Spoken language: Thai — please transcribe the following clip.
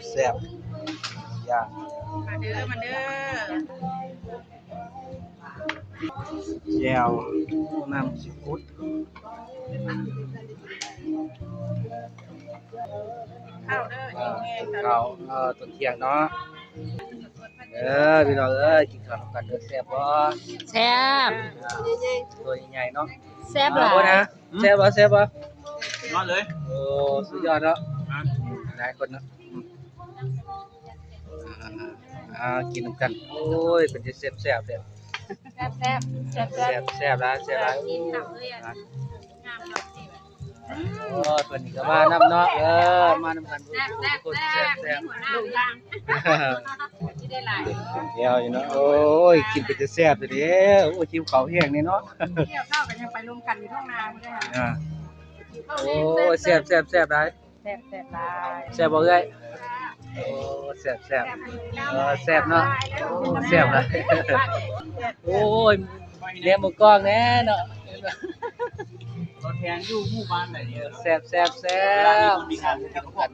แซ่บย่าง มาเด้อมาเด้อ แจ่วน้ำซีฟู้ด ข้าวเด้ออีกแห้ง ข้าวตอนเที่ยงเนาะพี่น้องกินข้าวกันเด้อแซ่บบ่ แซ่บ ตัวใหญ่ๆเนาะ แซ่บหลา โอ้ ย นะแซ่บบ่ นอนเลย โอ้สุดยอดเนาะหลายคนเนาะกินนำกันโอ้ยเป็นจะแซ่บๆเด้อ แซ่บแซ่บแซ่บแซ่บ แซ่บหลายกินข้าวเลยอ่ะงามเนาะสิ โอ้ยเพิ่นก็มานำเนาะมานำกัน แซ่บแซ่บ คน แซ่บ แซ่บ หัวหน้าล่างที่ได้หลาย เดียวอยู่เนาะโอ้ยกินเป็นจะแซ่บเด้อโอ้ยหิวข้าวแห้งนี่เนาะ เที่ยวข้าวกันยังไปรวมกันอยู่ท้องนาเพิ่นเลยค่ะ โอ้ยแซ่บได้ แซ่บหลาย แซ่บบ่เอ้ยโอ้แซ่บแซ่บเนาะโอ้แซ่บเลยโอ้ยเลี้ยงหมูกรอบแน่เนาะ รถแพงอยู่หมู่บ้านไหนเนี่ย แซ่บ เวลามีคนมีงานจะเขาบอกว่า